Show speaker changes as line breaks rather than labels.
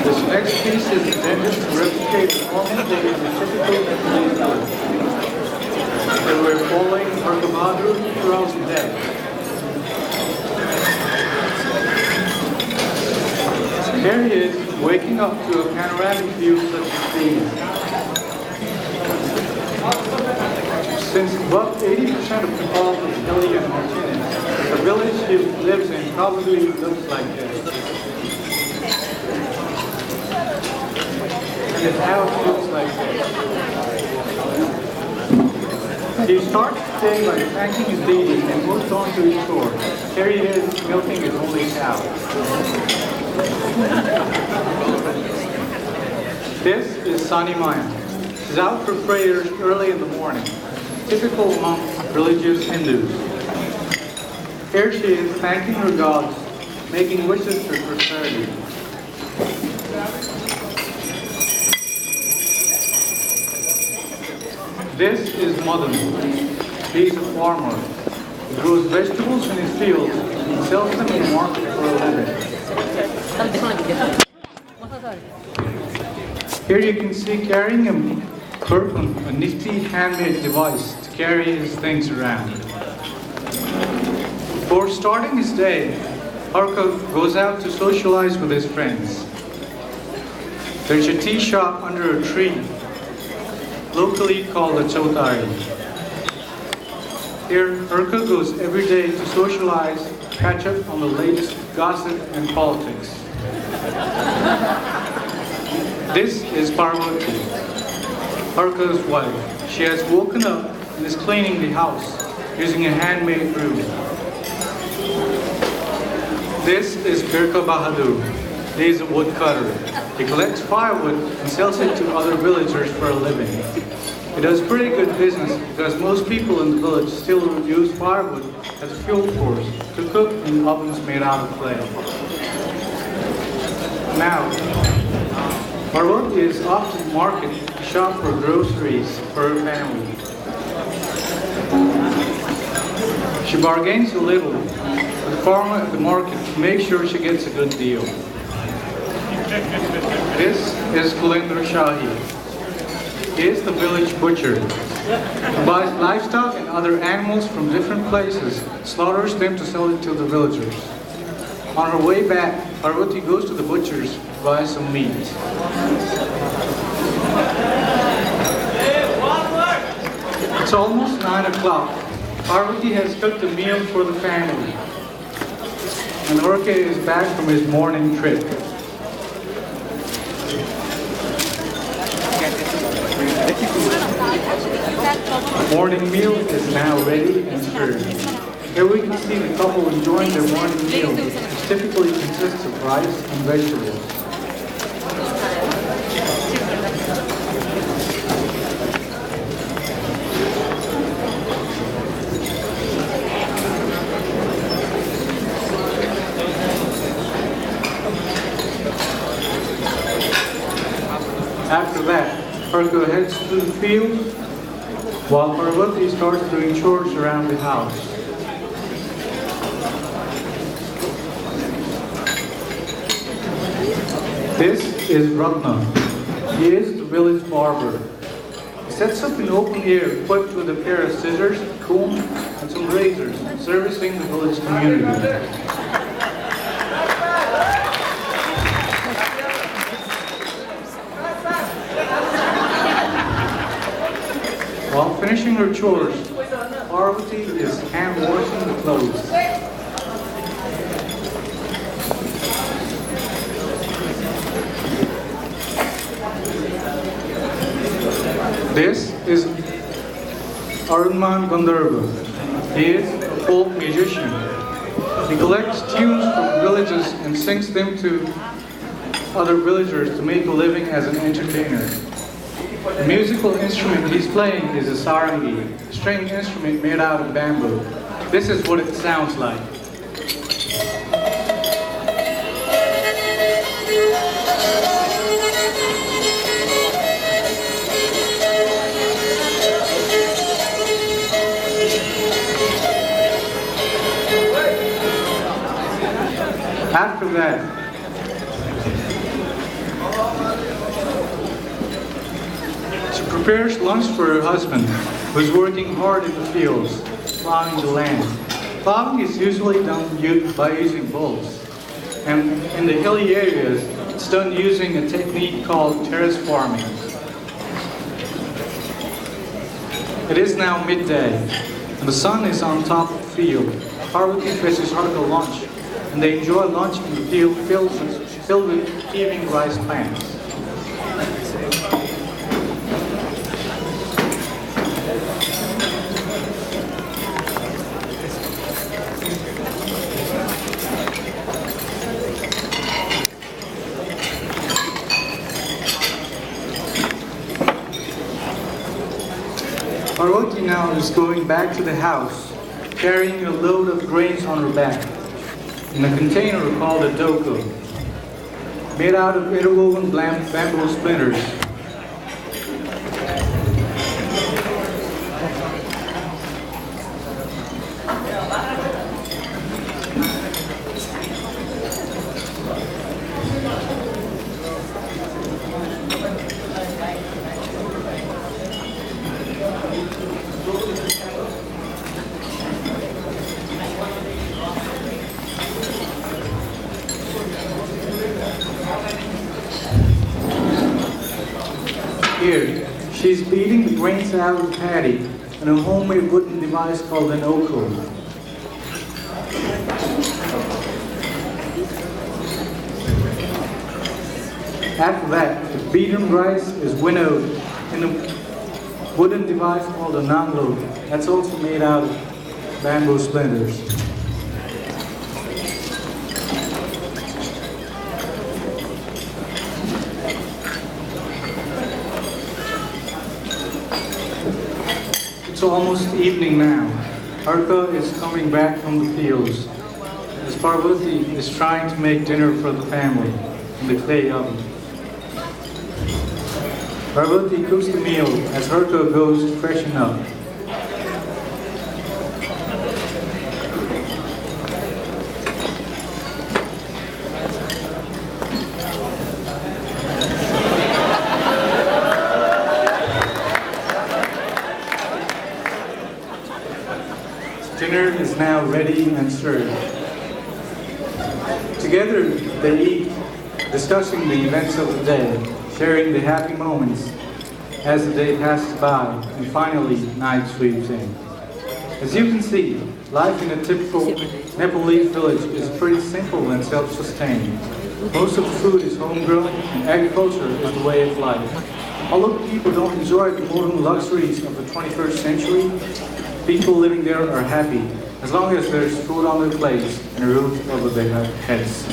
This next piece is intended to replicate the common day of a typical Nepalese village. They were following Arkamadu throughout the day. Here he is, waking up to a panoramic view such as these. Since about 80% of Nepal is hilly and mountainous, the village he lives in probably looks like this. And his house looks like this. He starts the day by thanking his deity and moves on to his chore. Here he is, milking his only cow. This is Sani Maya. She's out for prayers early in the morning, typical among religious Hindus. Here she is thanking her gods, making wishes for prosperity. This is Madan. He is a farmer. He grows vegetables in his fields and sells them in the market for a living. Here you can see carrying a curtain, a nifty handmade device to carry his things around. Before starting his day, Harka goes out to socialize with his friends. There's a tea shop under a tree, locally called a chautari. Here, Harka goes every day to socialize, catch up on the latest gossip and politics. This is Parvati, Harka's wife. She has woken up and is cleaning the house using a handmade broom. This is Birka Bahadur. He is a woodcutter. He collects firewood and sells it to other villagers for a living. He does pretty good business because most people in the village still use firewood as a fuel source to cook in ovens made out of clay. Now, Parvati is off to the market to shop for groceries for her family. She bargains a little with the farmer at the market to make sure she gets a good deal. This is Kulendra Shahi. He is the village butcher. He buys livestock and other animals from different places, slaughters them to sell it to the villagers. On her way back, Parvati goes to the butcher's to buy some meat. It's almost 9 o'clock. Parvati has cooked a meal for the family. And Orke is back from his morning trip. The morning meal is now ready and served. Here we can see the couple enjoying their morning meal, which typically consists of rice and vegetables. After that, Harka heads to the field, while Parvati starts doing chores around the house. This is Ratna. He is the village barber. He sets up an open air equipped with a pair of scissors, a comb, and some razors, servicing the village community. While finishing her chores, Parvati is hand washing the clothes. This is Arunman Gandharva. He is a folk musician. He collects tunes from villages and sings them to other villagers to make a living as an entertainer. The musical instrument he's playing is a sarangi, a string instrument made out of bamboo. This is what it sounds like. After that, She prepares lunch for her husband, who is working hard in the fields, plowing the land. Plowing is usually done by using bulls, and in the hilly areas, it's done using a technique called terrace farming. It is now midday, and the sun is on top of the field. Parvati fetches Harka lunch, and they enjoy lunch in the field filled with heaving rice plants. Parvati now is going back to the house, carrying a load of grains on her back, in a container called a doko, made out of interwoven bamboo splinters. Here, she's beating the grains out of the paddy in a homemade wooden device called an oko. After that, the beaten rice is winnowed in a wooden device called a nanglo. That's also made out of bamboo splinters. It's almost evening now. Harka is coming back from the fields, as Parvati is trying to make dinner for the family in the clay oven. Parvati cooks the meal as Harka goes to freshen up. Dinner is now ready and served. Together they eat, discussing the events of the day, sharing the happy moments as the day passes by, and finally night sweeps in. As you can see, life in a typical Nepalese village is pretty simple and self-sustained. Most of the food is homegrown, and agriculture is the way of life. Although people don't enjoy the modern luxuries of the 21st century, people living there are happy, as long as there's food on their plates and a roof over their heads.